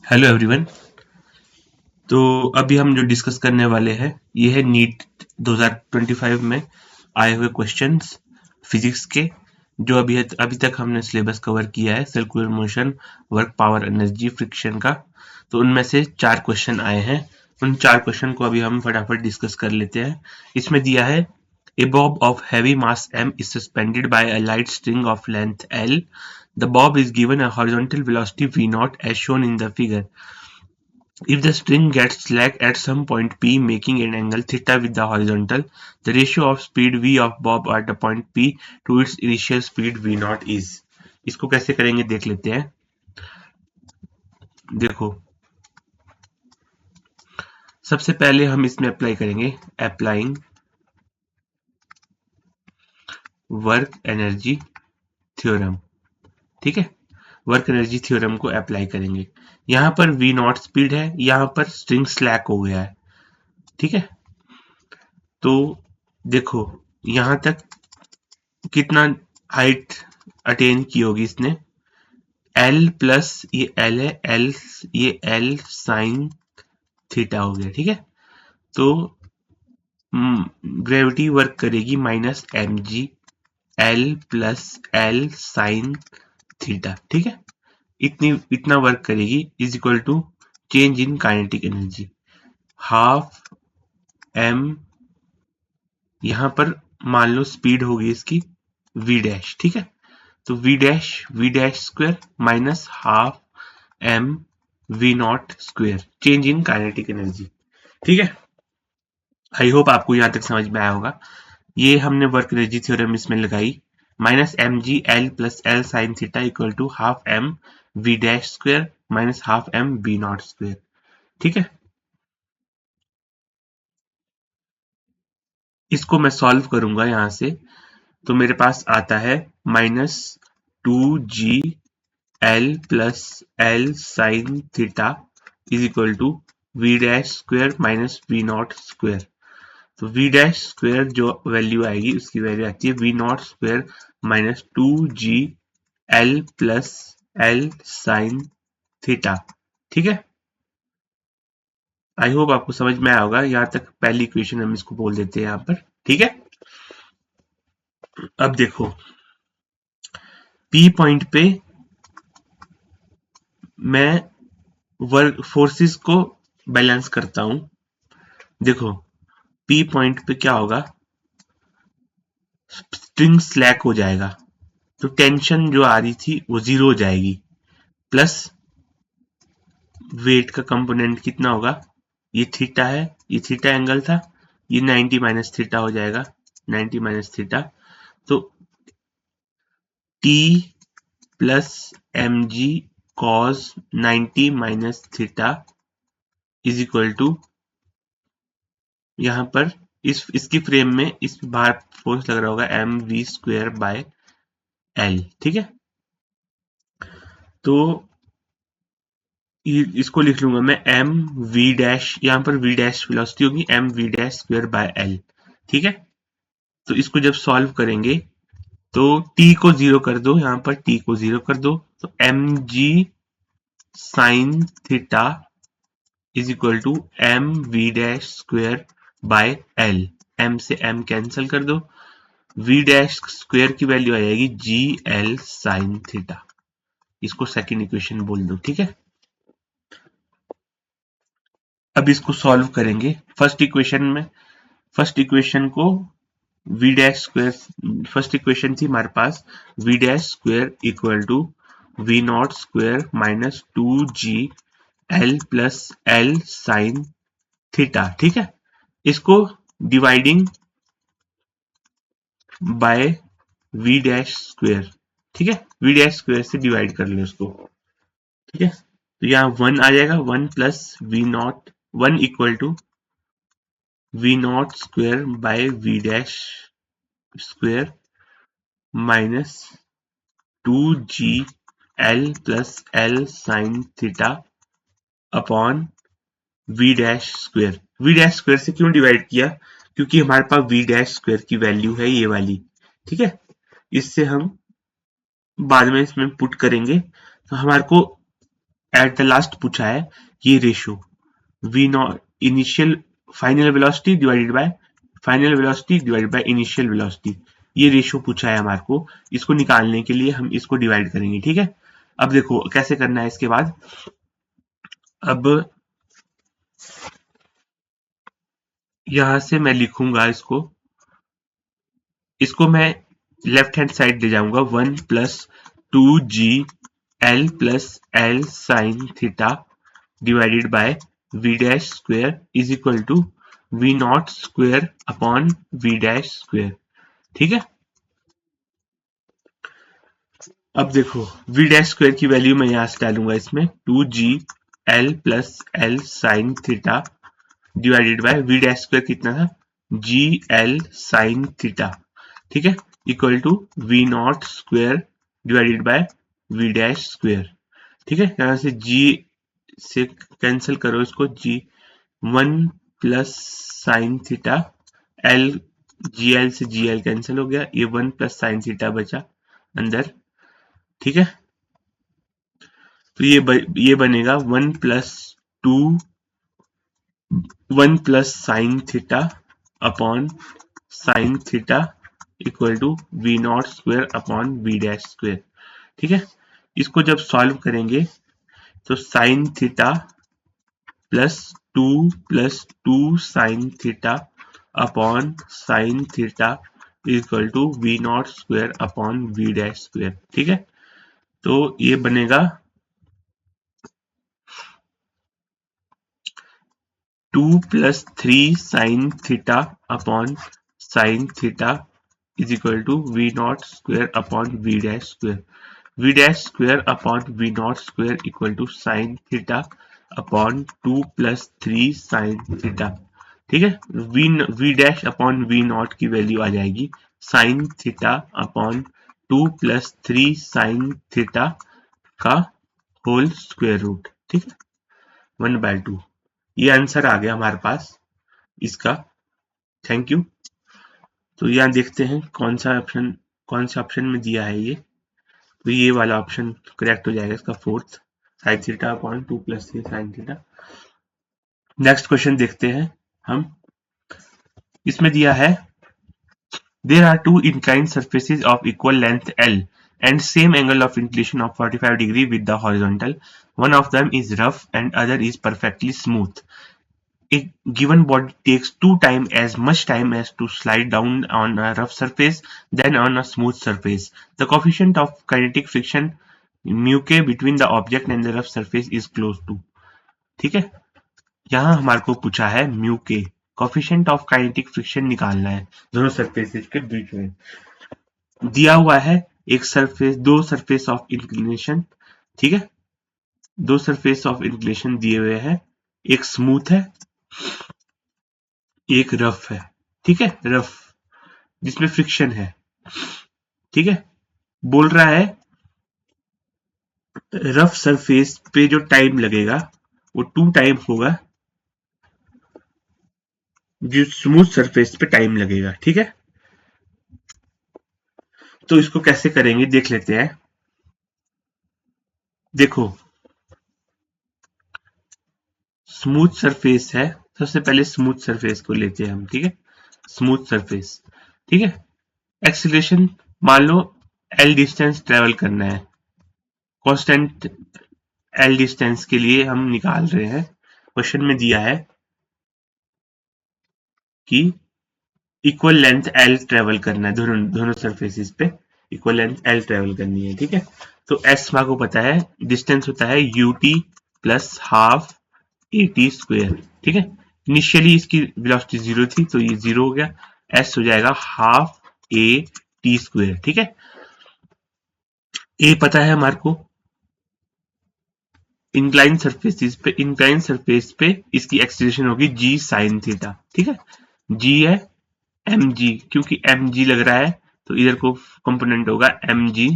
Hello everyone. तो अभी हम जो डिस्कस करने वाले हैं ये है नीट 2025 में आए हुए क्वेश्चंस फिजिक्स के, जो अभी तक हमने सिलेबस कवर किया है circular motion, work, power, energy, friction का। तो उनमें से 4 क्वेश्चन आए हैं। उन 4 क्वेश्चन को अभी हम फटाफट डिस्कस कर लेते हैं। इसमें दिया है A bob of heavy mass m is suspended by a light string of length L. The bob is given a horizontal velocity v0 as shown in the figure. If the string gets slack at some point P making an angle theta with the horizontal, the ratio of speed v of bob at the point P to its initial speed v0 is. इसको कैसे करेंगे देख लेते हैं। देखो, सबसे पहले हम इसमें अप्लाई करेंगे अप्लाइंग वर्क एनर्जी थ्योरम। ठीक है, वर्क एनर्जी थ्योरम को अप्लाई करेंगे। यहां पर v नॉट स्पीड है, यहां पर स्ट्रिंग स्लैक हो गया है। ठीक है, तो देखो यहां तक कितना हाइट अटेन की होगी इसने। एल प्लस ये एल है, एल ये एल साइन थीटा हो गया। ठीक है, तो ग्रेविटी वर्क करेगी minus M G L plus L sine theta. ठीक है, इतना वर्क करेगी is equal to change in kinetic energy half M. यहां पर मान लो स्पीड होगी इसकी v डैश। ठीक है, तो v dash square minus half M v not square, change in kinetic energy. ठीक है, आई होप आपको यहां तक समझ में आया होगा। ये हमने वर्क एनर्जी थ्योरम इसमें लगाई, minus M G L plus L sine theta equal to half M V dash square minus half M V not square. ठीक है, इसको मैं सॉल्व करूंगा यहां से, तो मेरे पास आता है minus 2g L plus L sine theta is equal to V dash square minus V not square. तो वी डैश स्क्वायर जो वैल्यू आएगी उसकी वैल्यू आती है V not square minus 2g L plus L sine theta. ठीक है, आई hope आपको समझ में आया होगा। यहां तक पहली इक्वेशन हम इसको बोल देते हैं यहां पर। ठीक है, अब देखो पी पॉइंट पे मैं वर्क फोर्सेस को बैलेंस करता हूं। देखो पी पॉइंट पे क्या होगा, स्ट्रिंग स्लैक हो जाएगा, तो टेंशन जो आ रही थी वो जीरो हो जाएगी, प्लस वेट का कंपोनेंट कितना होगा, ये थीटा है, ये थीटा एंगल था, ये 90 माइनस थीटा हो जाएगा, 90 माइनस थीटा। तो T plus M G cos 90 minus theta is equal to, यहां पर इसकी फ्रेम में इस बार फोर्स लग रहा होगा M V square by L. ठीक है, तो इसको लिख लूंगा मैं एम वी डैश, यहां पर वी डैश वेलोसिटी होगी M V dash square by L. ठीक है, तो इसको जब सॉल्व करेंगे तो t को जीरो कर दो, यहां पर t को जीरो कर दो, तो M G sine theta is equal to M V dash square by L. M से एम कैंसिल कर दो, वी डैश स्क्वायर की वैल्यू आ जाएगी जी एल साइन थीटा। इसको सेकेंड इक्वेशन बोल दो। ठीक है, अब इसको सॉल्व करेंगे। फर्स्ट इक्वेशन को v dash square, first equation थी हमारे पास v dash square equal to v not square minus 2g L plus L sine theta. ठीक है, इसको dividing by v dash square. ठीक है, v डैश स्क्वायर से डिवाइड कर लो इसको। ठीक है, तो यहाँ 1 आ जाएगा, 1 plus V not, 1 equal to V not square by V dash square minus 2g L plus L sine theta upon V dash square. V dash square से क्यों डिवाइड किया, क्योंकि हमारे पास वी डैश स्क्वायर की वैल्यू है ये वाली। ठीक है, इससे हम बाद में इसमें पुट करेंगे, तो हमारे को एट द लास्ट पूछा है ये ratio V not initial final velocity divided by initial velocity, ये रेशियो पूछा है हमारे को। इसको निकालने के लिए हम इसको डिवाइड करेंगे, ठीक है। अब देखो कैसे करना है इसके बाद। अब यहां से मैं लिखूंगा इसको मैं लेफ्ट हैंड साइड ले जाऊंगा, 1 + 2g L sine theta divided by v dash square is equal to v not square upon v dash square, ठीक है। अब देखो v डैश स्क्वायर की वैल्यू मैं यहां से डालूंगा इसमें 2g L sine theta divided by v dash square कितना था gL साइन थीटा, ठीक है, equal to v not square divided by v dash square, ठीक है। यहां से g से कैंसिल करो इसको, g 1 + sine theta l gl से gl कैंसिल हो गया, ये 1 + साइन थीटा बचा अंदर, ठीक है। तो ये बनेगा 1 + sine theta upon sine theta equal to v not square upon v dash square, ठीक है। इसको जब सॉल्व करेंगे तो sine theta plus 2 sine theta upon sine theta equal to v not square upon v dash square, ठीक है। तो ये बनेगा 2 + 3 sine theta upon sine theta is equal to v not square upon v dash square, v dash square upon v not square equal to sine theta upon 2 + 3 sine theta, ठीक है। v dash upon v not की value आ जाएगी sine theta upon 2 + 3 sine theta का whole square root, ठीक है, 1/2। ये answer आ गया हमारे पास इसका। Thank you. तो यहाँ देखते हैं कौन से ऑप्शन में दिया है ये। तो ये वाला ऑप्शन करेक्ट हो जाएगा इसका, fourth, sign theta upon 2 + 3 sine theta. Next question देखते हैं हम। इसमें दिया है there are two inclined surfaces of equal length L and same angle of inclination of 45 degree with the horizontal. One of them is rough and other is perfectly smooth. A given body takes as much time as to slide down on a rough surface than on a smooth surface. The coefficient of kinetic friction mu k between the object and the rough surface is close to, ठीक है। यहाँ हमारे को पूछा है mu के, coefficient of kinetic friction निकालना है दोनों सरफेसेस के बीच में। दिया हुआ है दो सरफेस ऑफ इंक्लिनेशन, ठीक है, दो सरफेस ऑफ इंक्लिनेशन दिए हुए हैं, एक स्मूथ है एक रफ है, ठीक है, रफ जिसमें फ्रिक्शन है, ठीक है। बोल रहा है रफ सरफेस पे जो टाइम लगेगा वो 2 टाइम होगा जो स्मूथ सरफेस पे टाइम लगेगा, ठीक है। तो इसको कैसे करेंगे देख लेते हैं। देखो स्मूथ सरफेस है, सबसे पहले स्मूथ सरफेस को लेते हैं हम, ठीक है, स्मूथ सरफेस, ठीक है। एक्सीलरेशन मान लो एल डिस्टेंस ट्रेवल करना है, कांस्टेंट एल डिस्टेंस के लिए हम निकाल रहे हैं। क्वेश्चन में दिया है कि इक्वल लेंथ एल ट्रेवल करना है, दोनों सरफेसेस पे इक्वल लेंथ एल ट्रेवल करनी है, ठीक है। तो एस माँ को पता है, डिस्टेंस होता है UT plus half A T square, ठीक है। इनिशियली इसकी वेलोसिटी 0 थी तो ये 0 हो गया, एस हो जाएगा हाफ ए टी स्क्वायर, ठीक है। ए पता है हमारे को, इंक्लाइन सरफेस पे इसकी एक्सीलरेशन होगी जी साइन थीटा, ठीक है। जी है एम जी, क्योंकि एम जी लग रहा है तो इधर को कंपोनेंट होगा M G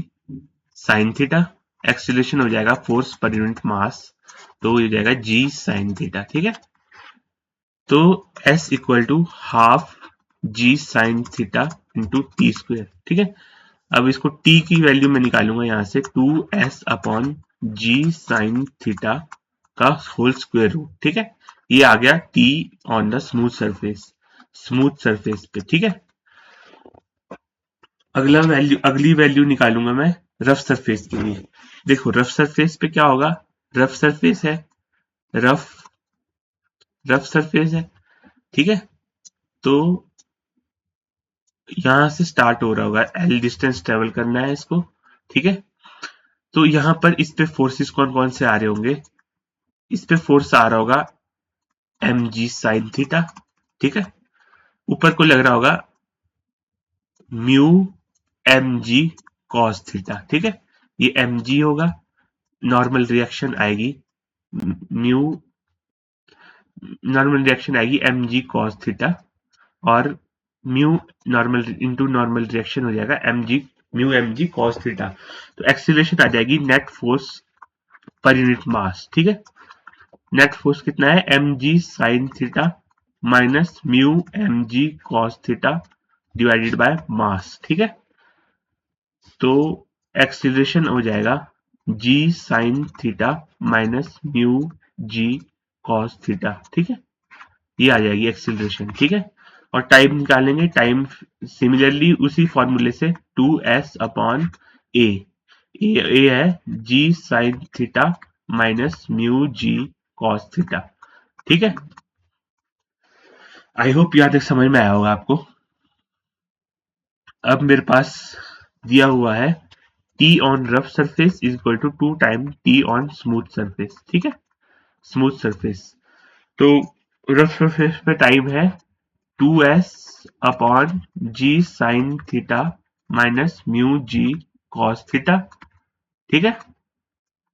sine theta, acceleration हो जाएगा फोर्स पर यूनिट मास, तो ये हो जाएगा जी साइन थीटा, ठीक है। तो S equal to half G sine theta into T square, ठीक है। अब इसको t की वैल्यू में निकालूंगा यहां से 2s upon g sine theta का होल स्क्वायर रूट। ठीक है, ये आ गया T on the smooth surface पे। ठीक है, अगली वैल्यू निकालूंगा मैं रफ सरफेस के लिए। देखो रफ सरफेस पे क्या होगा, रफ सरफेस है, रफ रफ सरफेस है। ठीक है, तो यहां से स्टार्ट हो रहा होगा, एल डिस्टेंस ट्रेवल करना है इसको। ठीक है, तो यहां पर इस पे फोर्सेस कौन कौन से आ रहे होंगे, इस पे फोर्स आ रहा होगा एम जी साइन थीटा। ठीक है, ऊपर को लग रहा होगा mu M G cos theta. ठीक है, ये एम जी होगा, नॉर्मल रिएक्शन आएगी म्यू, नॉर्मल रिएक्शन आएगी एम जी कॉस थीटा, और mu normal into normal reaction हो जाएगा M G mu M G cos theta. तो एक्सीलरेशन आ जाएगी net force per unit mass. ठीक है, नेट फोर्स कितना है, M G sine theta minus mu M G cos theta divided by mass. ठीक है, तो एक्सीलरेशन हो जाएगा जी sine theta minus mu g cos theta. ठीक है, ये आ जाएगी एक्सीलरेशन। ठीक है, और टाइम निकालेंगे, टाइम सिमिलरली उसी फॉर्मूले से 2s अपॉन ए, ए है जी sine theta minus mu g cos theta. ठीक है, आई होप यहाँ तक समझ में आया होगा आपको। अब मेरे पास दिया हुआ है t on rough surface is equal to 2 time t on smooth surface. ठीक है, स्मूथ सरफेस, तो रफ सरफेस पे टाइम है 2s upon g sine theta minus mu g cos theta. ठीक है,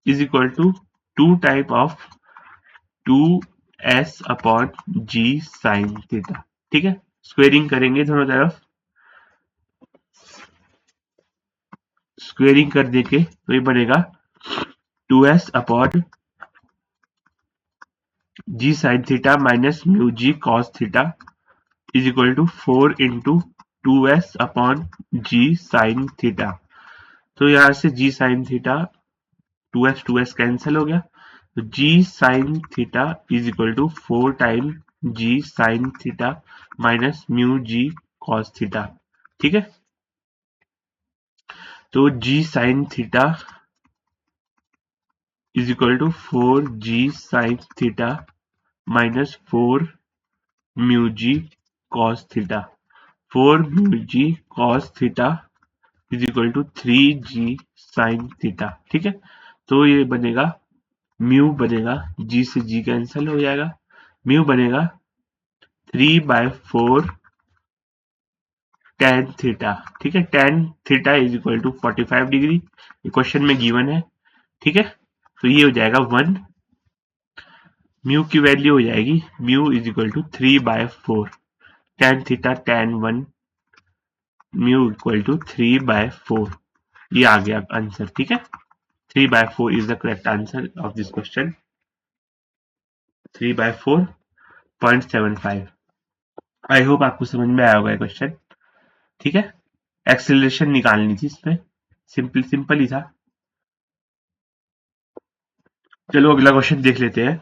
is equal to 2 type of 2s upon g sine theta. ठीक है, squaring करेंगे दोनों तरफ, स्क्वेयरिंग कर देके तो ये बनेगा 2s upon g sine theta minus mu g cos theta is equal to 4 into 2s upon g sine theta. तो यहां से जी साइन थीटा 2s कैंसिल हो गया, तो g sine theta is equal to 4 time g sine theta minus mu g cos theta. ठीक है, तो g sine theta is equal to 4 g sine theta minus 4 mu g cos theta. 4 mu g cos theta is equal to 3 g sine theta. ठीक है, तो ये बनेगा mu बनेगा, जी से जी कैंसिल हो जाएगा, म्यू बनेगा 3/4 टेन थीटा। ठीक है, tan theta is equal to 45 degree, question में गिवन है। ठीक है, तो ये हो जाएगा 1, म्यू की वैल्यू हो जाएगी mu is equal to 3/4 tan theta tan 1 mu equal to 3/4। ये आ गया आंसर। ठीक है, 3/4 is the correct answer of this question, 3/4.75। I hope आपको समझ में आया होगा क्वेश्चन। ठीक है, एक्सेलरेशन निकालनी थी इसमें, सिंपल सिंपल ही था। चलो अगला क्वेश्चन देख लेते हैं।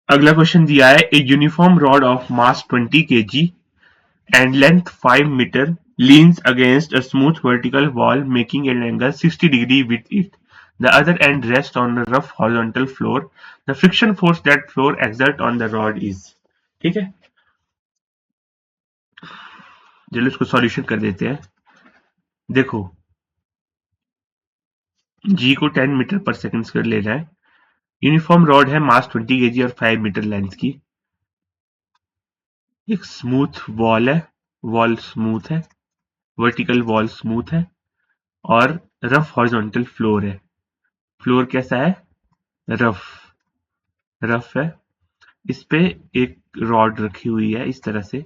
अगला क्वेश्चन दिया है, a uniform rod of mass 20 kg and length 5 meter leans against a smooth vertical wall making an angle 60 degree with it. The other end rests on a rough horizontal floor. The friction force that floor exert on the rod is. ठीक है, चलो इसको solution कर देते हैं। देखो जी को 10 metre पर सेकंड स्क्वायर लेना है, यूनिफॉर्म रॉड है मास 20 kg और 5 मीटर लेंथ की, एक स्मूथ वॉल है, वॉल स्मूथ है, वर्टिकल वॉल स्मूथ है, और रफ हॉरिजॉन्टल फ्लोर है। फ्लोर कैसा है, रफ, रफ है। इस पे एक रॉड रखी हुई है इस तरह से,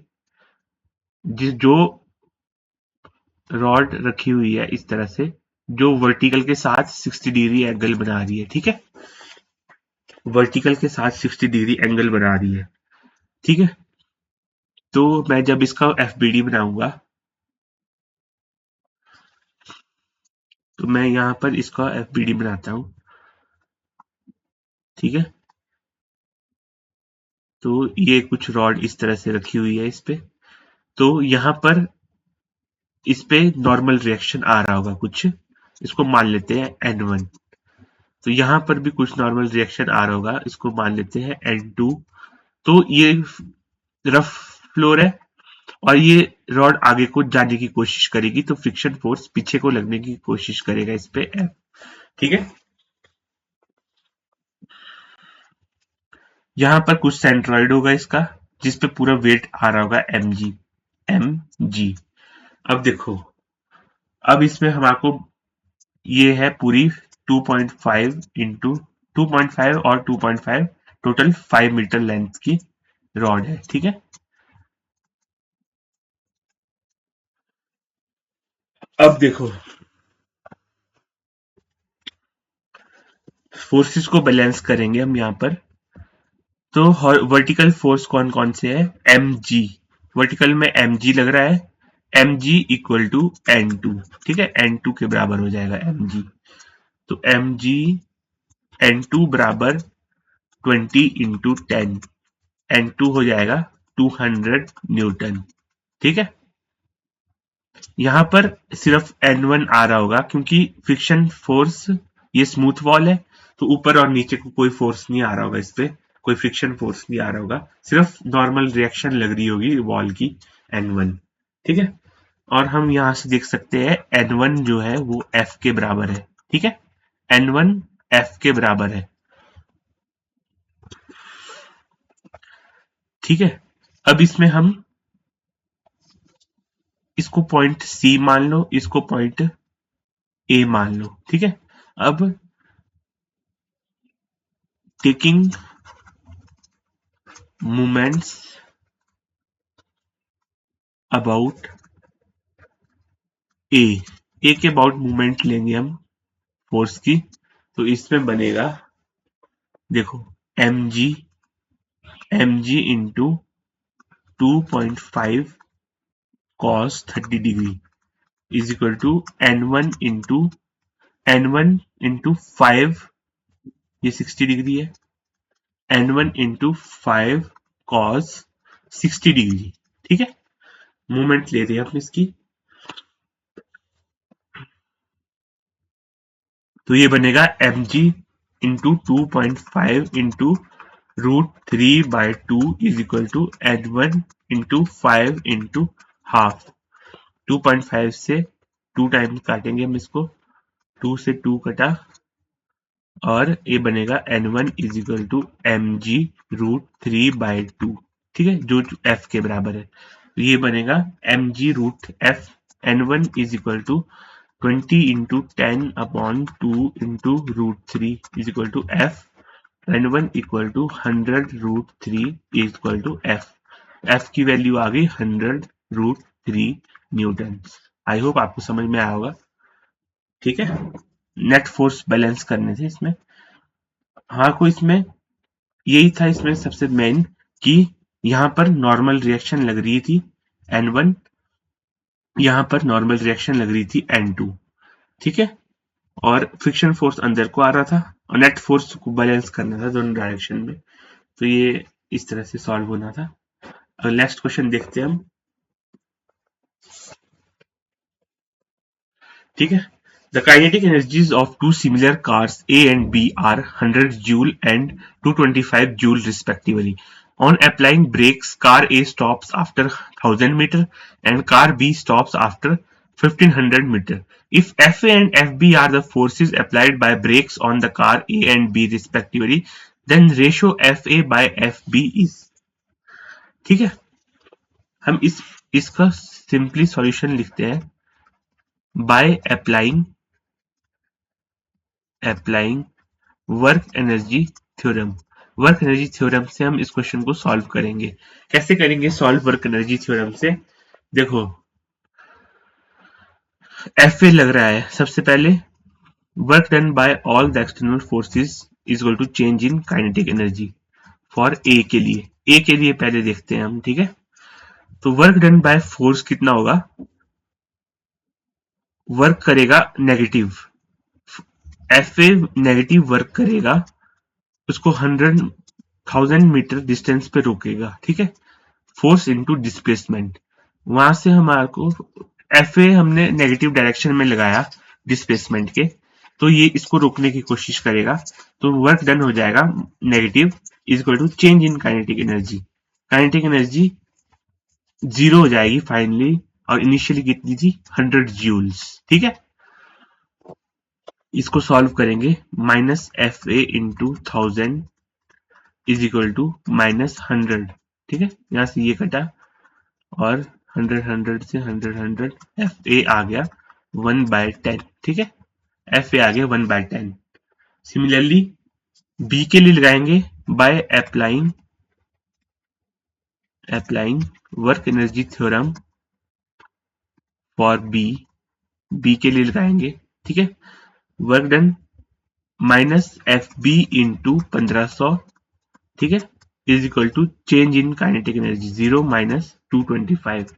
जिस जो रॉड रखी हुई है इस तरह से, जो वर्टिकल के साथ 60 डिग्री एंगल बना रही है। ठीक है, वर्टिकल के साथ 60 डिग्री एंगल बना रही है। ठीक है, तो मैं जब इसका एफबीडी बनाऊंगा तो मैं यहाँ पर इसका FBD बनाता हूँ, ठीक है। तो ये कुछ रॉड इस तरह से रखी हुई है इस पे, तो यहाँ पर इस पे नॉर्मल रिएक्शन आ रहा होगा कुछ, इसको मान लेते हैं N1। तो यहाँ पर भी कुछ नॉर्मल रिएक्शन आ रहा होगा, इसको मान लेते हैं N2। तो ये रफ फ्लोर है और ये रॉड आगे को जाने की कोशिश करेगी, तो फ्रिक्शन फोर्स पीछे को लगने की कोशिश करेगा इस पे F, ठीक है। यहाँ पर कुछ सेंट्रॉइड होगा इसका, जिस पे पूरा वेट आ रहा होगा mg। अब देखो, अब इसमें हमारे ये है पूरी 2.5 इंटू 2.5 और 2.5 टोटल 5 मीटर लेंथ की रॉड है, ठीक है। अब देखो, फोर्सेस को बैलेंस करेंगे हम यहाँ पर। तो वर्टिकल फोर्स कौन कौन से है, mg, वर्टिकल में mg लग रहा है, mg इक्वल टू n2, ठीक है, n2 के बराबर हो जाएगा mg। तो mg n2 बराबर 20 इंटू 10, n2 हो जाएगा 200 न्यूटन, ठीक है। यहाँ पर सिर्फ N1 आ रहा होगा क्योंकि फ्रिक्शन फोर्स, ये स्मूथ वॉल है, तो ऊपर और नीचे को कोई फोर्स नहीं आ रहा होगा, इस पे कोई फ्रिक्शन फोर्स नहीं आ रहा होगा, सिर्फ नॉर्मल रिएक्शन लग रही होगी वॉल की N1, ठीक है। और हम यहाँ से देख सकते हैं N1 जो है वो F के बराबर है, ठीक है, N1 F के बराबर है, ठीक है। अब इसमें हम इसको पॉइंट C मान लो, इसको पॉइंट A मान लो, ठीक है। अब टेकिंग मोमेंट्स अबाउट ए के अबाउट मूवमेंट लेंगे हम फोर्स की, तो इसमें बनेगा, देखो, mg into 2.5 cos 30 degree is equal to n1 into 5, ये 60 डिग्री है, n1 इंटू 5 cos 60 डिग्री, ठीक है। मूवमेंट ले रहे हैं हम इसकी, तो ये बनेगा mg into 2.5 into √3/2 is equal to n1 into 5 into half. 2.5 से 2 टाइम्स काटेंगे हम इसको, 2 से 2 कटा, और ये बनेगा n1 is equal to mg √3/2, ठीक है, जो f के बराबर है। तो ये बनेगा mg root f, n1 is equal to 20 into 10 upon 2 into √3 is equal to f, n1 equal to 100 √3 is equal to f। f की वैल्यू आ गई 100 √3 न्यूटन। आई होप आपको समझ में आया होगा, ठीक है। नेट फोर्स बैलेंस करने थे इसमें, हाँ, को इसमें यही था इसमें सबसे मेन, कि यहाँ पर नॉर्मल रिएक्शन लग रही थी N1, यहाँ पर नॉर्मल रिएक्शन लग रही थी N2, ठीक है। और फ्रिक्शन फोर्स अंदर को आ रहा था और नेट फोर्स को बैलेंस करना था दोनों डायरेक्शन में। तो ये इस तरह से सॉल्व होना था। अब नेक्स्ट क्वेश्चन देखते हैं हम, ठीक है। The kinetic energies of two similar cars A and B are 100 joule and 225 joule respectively. On applying brakes, car A stops after 1000 meter and car B stops after 1500 meter. If FA and FB are the forces applied by brakes on the car A and B respectively, then ratio FA by FB is, ठीक है। हम इसका simply solution लिखते हैं, by applying work energy theorem. Work energy theorem से हम इस question को सॉल्व करेंगे। कैसे करेंगे सॉल्व वर्क एनर्जी थ्योरम से, देखो, एफ ए लग रहा है, सबसे पहले work done by all the external forces is equal to change in kinetic energy for A के लिए पहले देखते हैं हम, ठीक है। तो वर्क डन बाय फोर्स कितना होगा, वर्क करेगा नेगेटिव, FA नेगेटिव वर्क करेगा, उसको 100,000 मीटर डिस्टेंस पे रोकेगा, ठीक है। फोर्स इनटू डिस्प्लेसमेंट, वहां से हमारे को FA हमने नेगेटिव डायरेक्शन में लगाया डिस्प्लेसमेंट के, तो ये इसको रोकने की कोशिश करेगा, तो वर्क डन हो जाएगा negative is equal to change in kinetic energy. Kinetic energy 0 हो जाएगी फाइनली, और इनिशियली कितनी थी 100 जूल्स, ठीक है। इसको सॉल्व करेंगे, minus FA into 1000 is equal to minus 100, ठीक है। यहां से ये कटा और 100 से 100 FA आ गया 1/10, ठीक है। FA आ गया 1/10। सिमिलरली B के लिए लगाएंगे by applying work energy theorem for B के लिए लगाएंगे, ठीक है। Work done minus FB into 1500, ठीक है, is equal to change in kinetic energy 0 minus 225,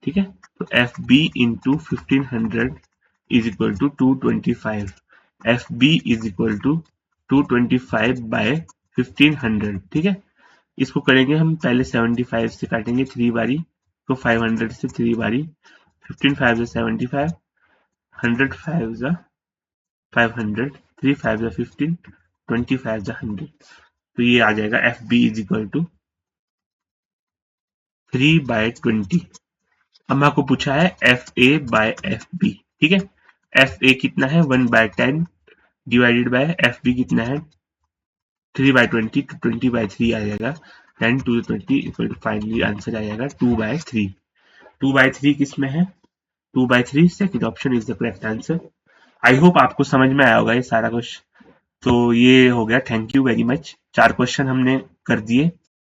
ठीक है। तो FB into 1500 is equal to 225, FB is equal to 225 by 1500, ठीक है। इसको करेंगे हम, पहले 75 से काटेंगे 3 बारी, तो 500 से 3 बारी, 15 5 75, 100 5 500, 3 5 15, 25 100, तो ये आ जाएगा FB इज इक्वल टू 3/20। अब आपको पूछा है FA बाय FB, ठीक है। FA कितना है 1/10 डिवाइडेड बाय FB कितना है 3/20, तो 20/3 आ जाएगा, 10 to the 20 equal to finally answer आ जाएगा 2/3। 2/3 किस में है 2/3, second option is the correct answer. I hope आपको समझ में आया होगा ये सारा कुछ। तो ये हो गया, thank you very much. 4 question हमने कर दिए।